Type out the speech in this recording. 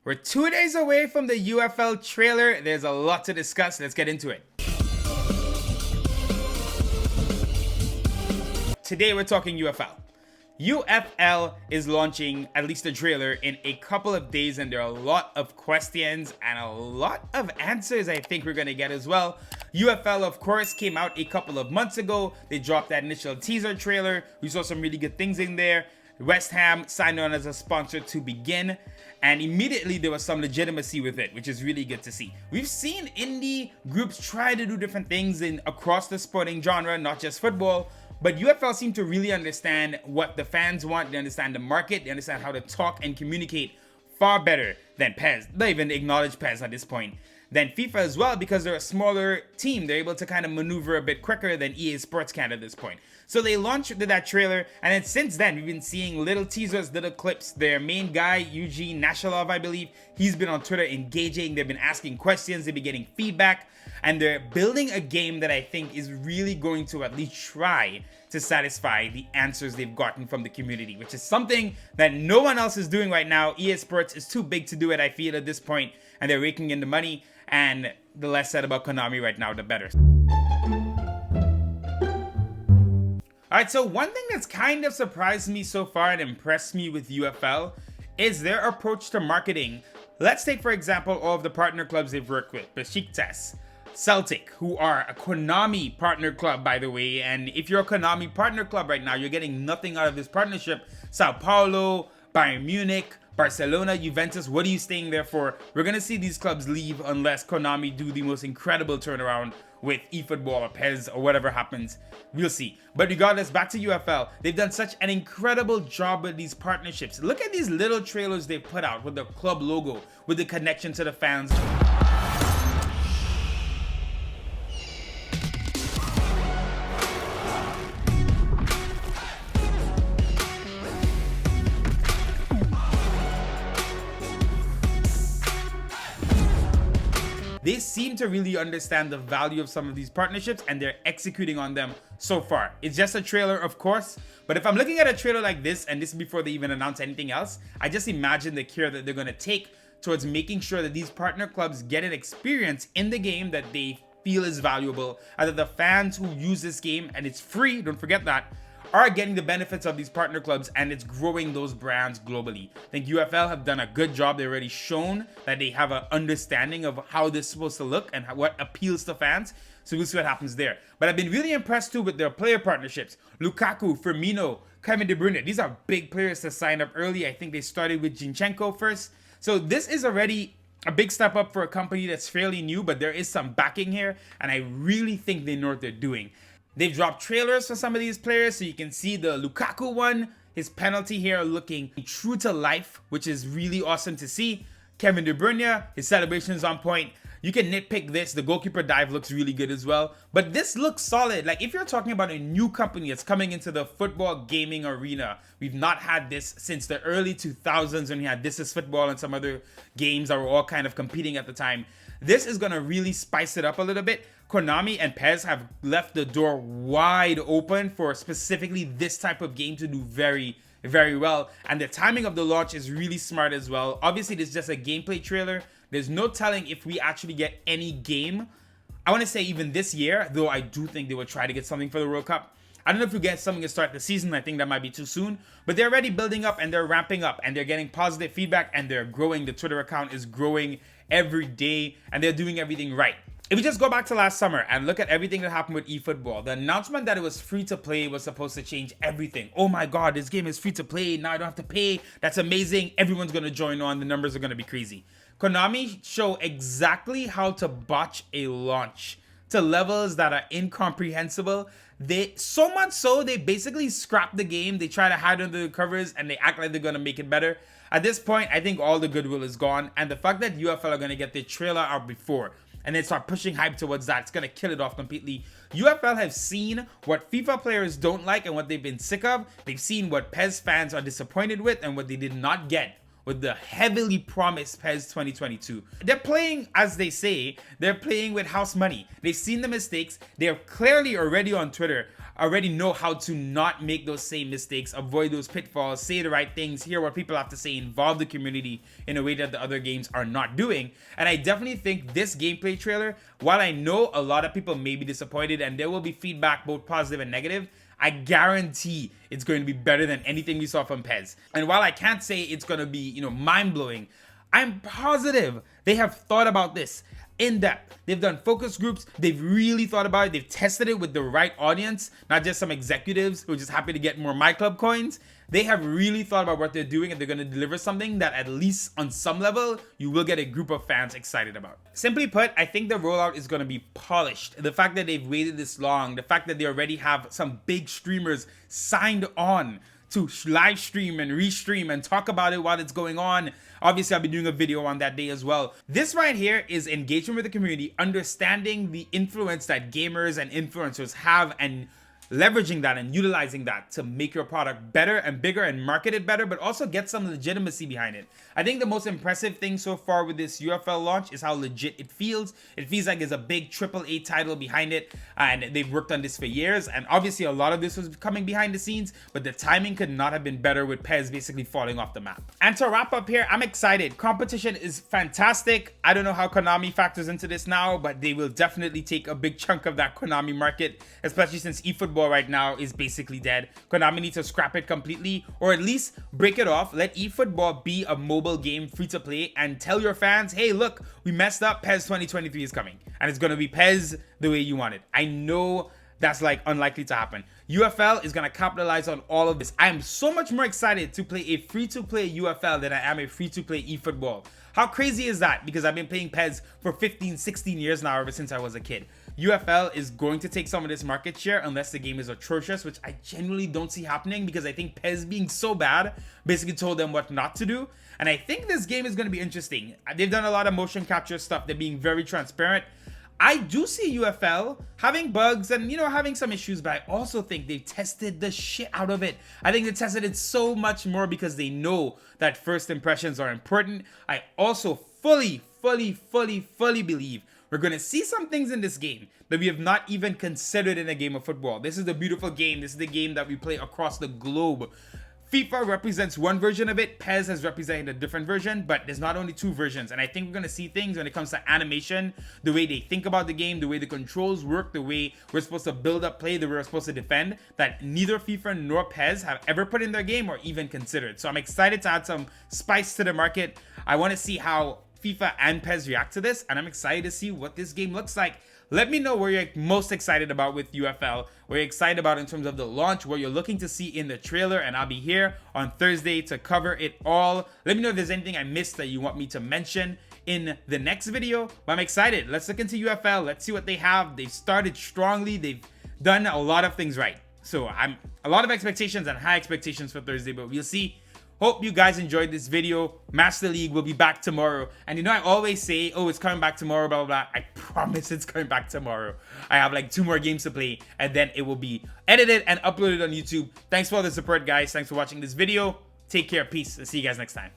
We're 2 days away from the UFL trailer. There's a lot to discuss. Let's get into it. Today we're talking UFL. UFL is launching at least a trailer in a couple of days, and there are a lot of questions and a lot of answers I think we're gonna get as well. UFL, of course, came out a couple of months ago. They dropped that initial teaser trailer. We saw some really good things in there. West Ham signed on as a sponsor to begin, and immediately there was some legitimacy with it, which is really good to see. We've seen indie groups try to do different things across the sporting genre, not just football, but UFL seem to really understand what the fans want. They understand the market, they understand how to talk and communicate far better than PES. They even acknowledge PES at this point. Than FIFA as well, because they're a smaller team. They're able to kind of maneuver a bit quicker than EA Sports can at this point. So they launched that trailer, and then since then, we've been seeing little teasers, little clips. Their main guy, Eugene Nashalov, I believe, he's been on Twitter engaging. They've been asking questions, they've been getting feedback, and they're building a game that I think is really going to at least try to satisfy the answers they've gotten from the community, which is something that no one else is doing right now. EA Sports is too big to do it, I feel, at this point, and they're raking in the money. And the less said about Konami right now, the better. Alright, so one thing that's kind of surprised me so far and impressed me with UFL is their approach to marketing. Let's take, for example, all of the partner clubs they've worked with. Besiktas, Celtic, who are a Konami partner club, by the way. And if you're a Konami partner club right now, you're getting nothing out of this partnership. Sao Paulo, Bayern Munich, Barcelona, Juventus, what are you staying there for? We're going to see these clubs leave unless Konami do the most incredible turnaround with Efootball or PES or whatever happens. We'll see. But regardless, back to UFL. They've done such an incredible job with these partnerships. Look at these little trailers they put out with the club logo, with the connection to the fans. They seem to really understand the value of some of these partnerships, and they're executing on them so far. It's just a trailer, of course, but if I'm looking at a trailer like this, and this is before they even announce anything else, I just imagine the care that they're going to take towards making sure that these partner clubs get an experience in the game that they feel is valuable, and that the fans who use this game, and it's free, don't forget that, are getting the benefits of these partner clubs, and it's growing those brands globally. I think UFL have done a good job. They've already shown that they have an understanding of how this is supposed to look and what appeals to fans. So we'll see what happens there. But I've been really impressed too with their player partnerships. Lukaku, Firmino, Kevin De Bruyne. These are big players to sign up early. I think they started with Zinchenko first. So this is already a big step up for a company that's fairly new, but there is some backing here, and I really think they know what they're doing. They've dropped trailers for some of these players, so you can see the Lukaku one, his penalty here looking true to life, which is really awesome to see. Kevin De Bruyne, his celebration is on point. You can nitpick this, the goalkeeper dive looks really good as well, but this looks solid. Like, if you're talking about a new company that's coming into the football gaming arena, we've not had this since the early 2000s when we had This Is Football and some other games that were all kind of competing at the time. This is going to really spice it up a little bit. Konami and PES have left the door wide open for specifically this type of game to do very, very well. And the timing of the launch is really smart as well. Obviously, this is just a gameplay trailer. There's no telling if we actually get any game. I want to say even this year, though I do think they will try to get something for the World Cup. I don't know if we get something to start the season. I think that might be too soon. But they're already building up, and they're ramping up, and they're getting positive feedback, and they're growing. The Twitter account is growing every day, and they're doing everything right. If we just go back to last summer and look at everything that happened with eFootball, the announcement that it was free to play was supposed to change everything. Oh my god, this game is free to play, now I don't have to pay, that's amazing, everyone's going to join on, the numbers are going to be crazy. Konami show exactly how to botch a launch to levels that are incomprehensible. They so much so they basically scrap the game, they try to hide under the covers, and they act like they're going to make it better. At this point, I think all the goodwill is gone, and the fact that UFL are going to get their trailer out before and then start pushing hype towards that, it's going to kill it off completely. UFL have seen what FIFA players don't like and what they've been sick of. They've seen what PES fans are disappointed with and what they did not get with the heavily promised PES 2022. They're playing, as they say, they're playing with house money. They've seen the mistakes. They're clearly already on Twitter I already know how to not make those same mistakes, avoid those pitfalls, say the right things, hear what people have to say, involve the community in a way that the other games are not doing. And I definitely think this gameplay trailer, while I know a lot of people may be disappointed and there will be feedback both positive and negative, I guarantee it's going to be better than anything we saw from PES. And while I can't say it's going to be, mind-blowing, I'm positive they have thought about this in depth. They've done focus groups. They've really thought about it. They've tested it with the right audience, not just some executives who are just happy to get more My Club coins. They have really thought about what they're doing, and they're going to deliver something that at least on some level, you will get a group of fans excited about. Simply put, I think the rollout is going to be polished. The fact that they've waited this long, the fact that they already have some big streamers signed on to live stream and restream and talk about it while it's going on. Obviously, I'll be doing a video on that day as well. This right here is engagement with the community, understanding the influence that gamers and influencers have, and leveraging that and utilizing that to make your product better and bigger and market it better, but also get some legitimacy behind it. I think the most impressive thing so far with this UFL launch is how legit it feels. It feels like there's a big AAA title behind it, and they've worked on this for years. And obviously a lot of this was coming behind the scenes, but the timing could not have been better with PES basically falling off the map. And to wrap up here, I'm excited. Competition is fantastic. I don't know how Konami factors into this now, but they will definitely take a big chunk of that Konami market, especially since Efootball right now is basically dead. Konami needs to scrap it completely, or at least break it off. Let Efootball be a mobile game, free to play, and tell your fans, hey, look, we messed up. PES 2023 is coming, and it's going to be PES the way you want it. I know that's like unlikely to happen. UFL is going to capitalize on all of this. I am so much more excited to play a free-to-play UFL than I am a free-to-play eFootball. How crazy is that? Because I've been playing PES for 15, 16 years now, ever since I was a kid. UFL is going to take some of this market share unless the game is atrocious, which I genuinely don't see happening, because I think PES being so bad basically told them what not to do. And I think this game is going to be interesting. They've done a lot of motion capture stuff. They're being very transparent. I do see UFL having bugs and, having some issues, but I also think they've tested the shit out of it. I think they tested it so much more because they know that first impressions are important. I also fully believe we're going to see some things in this game that we have not even considered in a game of football. This is the beautiful game. This is the game that we play across the globe. FIFA represents one version of it. PES has represented a different version, but there's not only two versions. And I think we're going to see things when it comes to animation, the way they think about the game, the way the controls work, the way we're supposed to build up play, the way we're supposed to defend, that neither FIFA nor PES have ever put in their game or even considered. So I'm excited to add some spice to the market. I want to see how FIFA and PES react to this, and I'm excited to see what this game looks like. Let me know what you're most excited about with UFL, what you're excited about in terms of the launch, what you're looking to see in the trailer, and I'll be here on Thursday to cover it all. Let me know if there's anything I missed that you want me to mention in the next video, but I'm excited. Let's look into UFL. Let's see what they have. They've started strongly. They've done a lot of things right. So I'm a lot of expectations and high expectations for Thursday, but we'll see. Hope you guys enjoyed this video. Master League will be back tomorrow. And I always say, oh, it's coming back tomorrow, blah, blah, blah. I promise it's coming back tomorrow. I have like 2 more games to play, and then it will be edited and uploaded on YouTube. Thanks for all the support, guys. Thanks for watching this video. Take care. Peace. And see you guys next time.